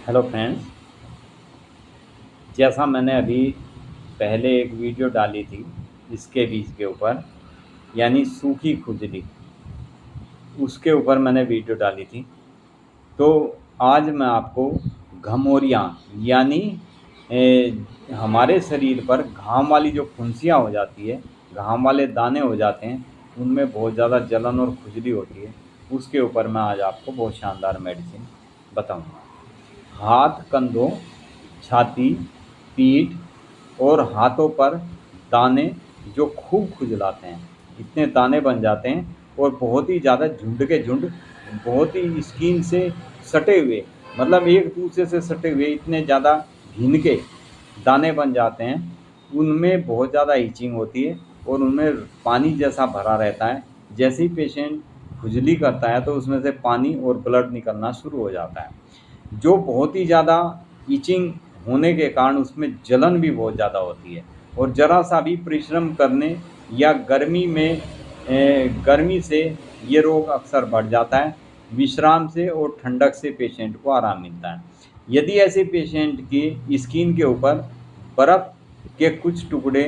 Hello friends. जैसा मैंने अभी पहले एक वीडियो डाली थी इसके बीज के ऊपर, यानी सूखी खुजली, उसके ऊपर मैंने वीडियो डाली थी। तो आज मैं आपको घमौरियाँ यानी हमारे शरीर पर घाम वाली जो फुंसियाँ हो जाती है, घाम वाले दाने हो जाते हैं, उनमें बहुत ज़्यादा जलन और खुजली होती है, उसके ऊपर मैं आज आपको बहुत शानदार मेडिसिन बताऊंगा। हाथ, कंधों, छाती, पीठ और हाथों पर दाने जो खूब खुजलाते हैं, इतने दाने बन जाते हैं और बहुत ही ज़्यादा झुंड के झुंड, बहुत ही स्किन से सटे हुए, मतलब एक दूसरे से सटे हुए इतने ज़्यादा घिन के दाने बन जाते हैं। उनमें बहुत ज़्यादा इचिंग होती है और उनमें पानी जैसा भरा रहता है। जैसे ही पेशेंट खुजली करता है तो उसमें से पानी और ब्लड निकलना शुरू हो जाता है, जो बहुत ही ज़्यादा इचिंग होने के कारण उसमें जलन भी बहुत ज़्यादा होती है। और ज़रा सा भी परिश्रम करने या गर्मी में गर्मी से ये रोग अक्सर बढ़ जाता है। विश्राम से और ठंडक से पेशेंट को आराम मिलता है। यदि ऐसे पेशेंट की स्किन के ऊपर बर्फ़ के कुछ टुकड़े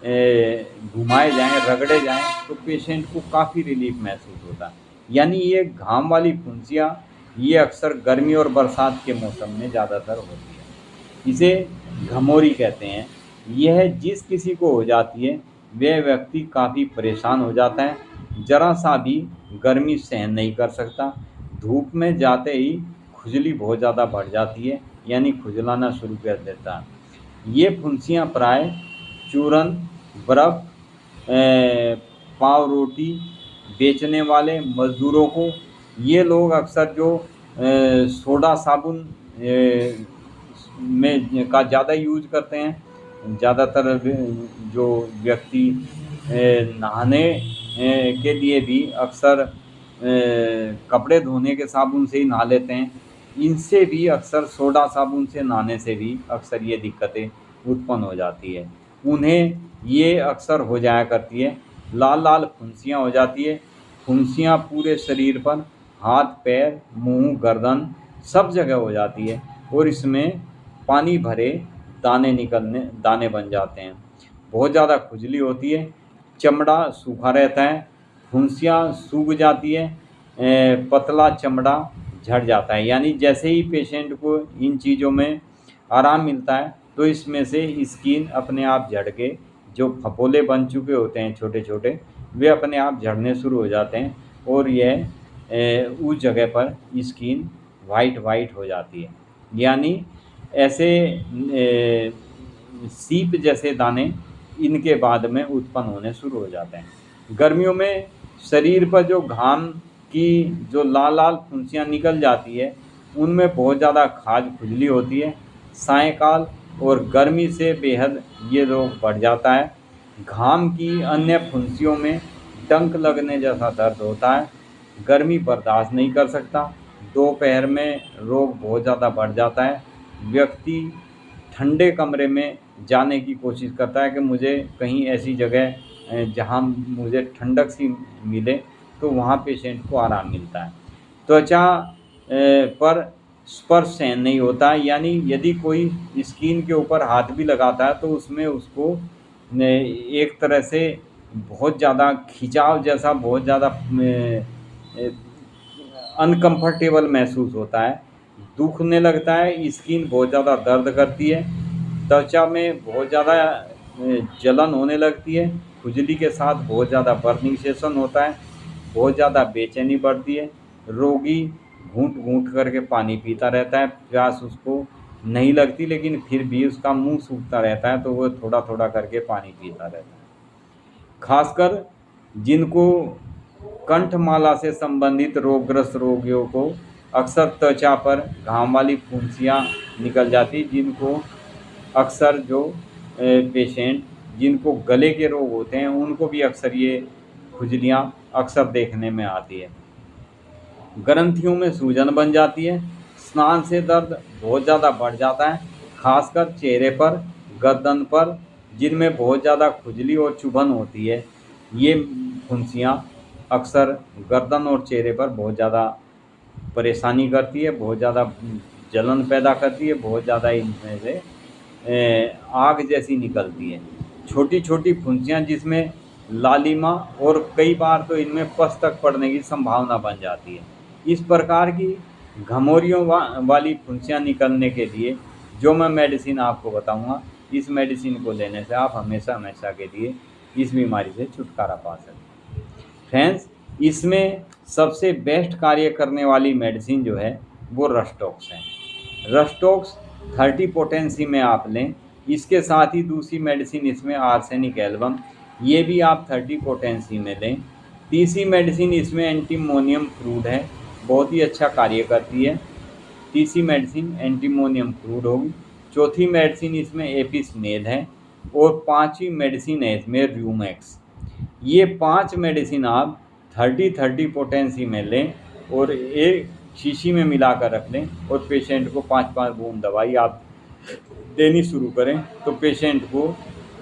घुमाए जाएं, रगड़े जाएं, तो पेशेंट को काफ़ी रिलीफ महसूस होता है। यानी ये घाम वाली फुंसियाँ ये अक्सर गर्मी और बरसात के मौसम में ज़्यादातर होती है। इसे घमौरी कहते हैं। यह जिस किसी को हो जाती है वह व्यक्ति काफ़ी परेशान हो जाता है, ज़रा सा भी गर्मी सहन नहीं कर सकता। धूप में जाते ही खुजली बहुत ज़्यादा बढ़ जाती है, यानी खुजलाना शुरू कर देता है। ये फुंसियाँ प्राय चूरन, बर्फ़, पाव रोटी बेचने वाले मज़दूरों को, ये लोग अक्सर जो सोडा साबुन में का ज़्यादा यूज करते हैं, ज़्यादातर जो व्यक्ति नहाने के लिए भी अक्सर कपड़े धोने के साबुन से ही नहा लेते हैं। इनसे भी अक्सर सोडा साबुन से नहाने से भी अक्सर ये दिक्कतें उत्पन्न हो जाती है। उन्हें ये अक्सर हो जाया करती है, लाल लाल फुंसियाँ हो जाती है। फुंसियाँ पूरे शरीर पर, हाथ, पैर, मुंह, गर्दन सब जगह हो जाती है और इसमें पानी भरे दाने बन जाते हैं। बहुत ज़्यादा खुजली होती है, चमड़ा सूखा रहता है, फुंसियाँ सूख जाती है, पतला चमड़ा झड़ जाता है। यानी जैसे ही पेशेंट को इन चीज़ों में आराम मिलता है तो इसमें से स्किन अपने आप झड़ के, जो फफोले बन चुके होते हैं छोटे छोटे, वे अपने आप झड़ने शुरू हो जाते हैं और यह उस जगह पर स्किन वाइट वाइट हो जाती है। यानी ऐसे सीप जैसे दाने इनके बाद में उत्पन्न होने शुरू हो जाते हैं। गर्मियों में शरीर पर जो घाम की जो लाल लाल फुंसियाँ निकल जाती है, उनमें बहुत ज़्यादा खाज खुजली होती है। सायंकाल और गर्मी से बेहद ये रोग बढ़ जाता है। घाम की अन्य फुंसियों में डंक लगने जैसा दर्द होता है। गर्मी बर्दाश्त नहीं कर सकता। दोपहर में रोग बहुत ज़्यादा बढ़ जाता है। व्यक्ति ठंडे कमरे में जाने की कोशिश करता है कि मुझे कहीं ऐसी जगह जहाँ मुझे ठंडक सी मिले, तो वहाँ पेशेंट को आराम मिलता है। त्वचा पर स्पर्श सहन नहीं होता है, यानी यदि कोई स्किन के ऊपर हाथ भी लगाता है तो उसमें उसको एक तरह से बहुत ज़्यादा खिंचाव जैसा, बहुत ज़्यादा अनकंफर्टेबल महसूस होता है, दुखने लगता है, स्किन बहुत ज़्यादा दर्द करती है, त्वचा में बहुत ज़्यादा जलन होने लगती है, खुजली के साथ बहुत ज़्यादा बर्निंग सेंसेशन होता है, बहुत ज़्यादा बेचैनी बढ़ती है। रोगी घूंट घूंट करके पानी पीता रहता है, प्यास उसको नहीं लगती लेकिन फिर भी उसका मुंह सूखता रहता है, तो वो थोड़ा थोड़ा करके पानी पीता रहता है। खासकर जिनको कंठमाला से संबंधित रोगग्रस्त रोगियों को अक्सर त्वचा पर घाम वाली फुंसियाँ निकल जाती, जिनको अक्सर जो पेशेंट जिनको गले के रोग होते हैं उनको भी अक्सर ये खुजलियाँ अक्सर देखने में आती है। ग्रंथियों में सूजन बन जाती है, स्नान से दर्द बहुत ज़्यादा बढ़ जाता है, खासकर चेहरे पर, गर्दन पर, जिनमें बहुत ज़्यादा खुजली और चुभन होती है। ये फुंसियाँ अक्सर गर्दन और चेहरे पर बहुत ज़्यादा परेशानी करती है, बहुत ज़्यादा जलन पैदा करती है, बहुत ज़्यादा इनमें से आग जैसी निकलती है, छोटी छोटी फुंसियाँ जिसमें लालिमा और कई बार तो इनमें पस तक पड़ने की संभावना बन जाती है। इस प्रकार की घमौरियों वाली फुंसियाँ निकलने के लिए जो मैं मेडिसिन आपको बताऊंगा, इस मेडिसिन को लेने से आप हमेशा हमेशा के लिए इस बीमारी से छुटकारा पा सकते हैं। फ्रेंड्स, इसमें सबसे बेस्ट कार्य करने वाली मेडिसिन जो है वो रस्टॉक्स है। रस्टॉक्स 30 पोटेंसी में आप लें। इसके साथ ही दूसरी मेडिसिन इसमें आर्सेनिक एल्बम, ये भी आप 30 पोटेंसी में लें। तीसरी मेडिसिन इसमें एंटीमोनियम क्रूड है, बहुत ही अच्छा कार्य करती है। तीसरी मेडिसिन एंटीमोनियम क्रूड होगी। चौथी मेडिसिन इसमें एपिसमेल है और पांचवी मेडिसिन है इसमें र्यूमैक्स। ये 5 मेडिसिन आप 30 पोटेंसी में लें और एक शीशी में मिलाकर रख लें और पेशेंट को 5-5 बूंद दवाई आप देनी शुरू करें, तो पेशेंट को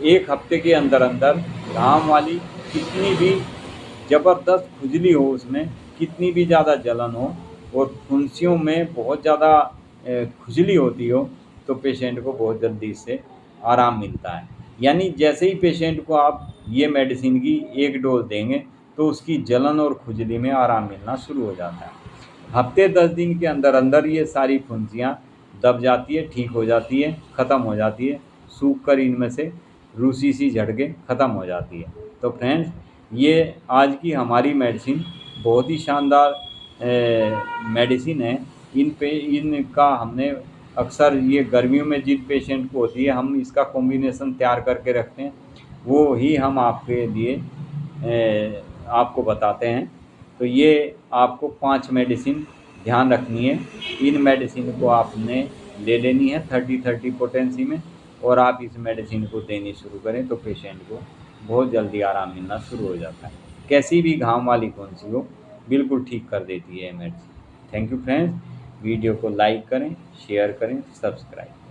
1 हफ्ते के अंदर अंदर घाम वाली कितनी भी ज़बरदस्त खुजली हो, उसमें कितनी भी ज़्यादा जलन हो और फुंसियों में बहुत ज़्यादा खुजली होती हो, तो पेशेंट को बहुत जल्दी इससे आराम मिलता है। यानी जैसे ही पेशेंट को आप ये मेडिसिन की 1 डोज देंगे तो उसकी जलन और खुजली में आराम मिलना शुरू हो जाता है। हफ्ते 10 दिन के अंदर अंदर ये सारी फुंसियाँ दब जाती है, ठीक हो जाती है, ख़त्म हो जाती है, सूख कर इनमें से रूसी सी झड़कें ख़त्म हो जाती है। तो फ्रेंड्स, ये आज की हमारी मेडिसिन बहुत ही शानदार मेडिसिन है। इनका हमने अक्सर ये गर्मियों में जिन पेशेंट को होती है, हम इसका कॉम्बिनेशन तैयार करके रखते हैं, वो ही हम आपके लिए आपको बताते हैं। तो ये आपको 5 मेडिसिन ध्यान रखनी है। इन मेडिसिन को आपने ले लेनी है 30 पोटेंसी में, और आप इस मेडिसिन को देनी शुरू करें तो पेशेंट को बहुत जल्दी आराम मिलना शुरू हो जाता है। कैसी भी घाव वाली फुंसी हो, बिल्कुल ठीक कर देती है ये medicine. Thank you friends. Video को लाइक करें, शेयर करें, सब्सक्राइब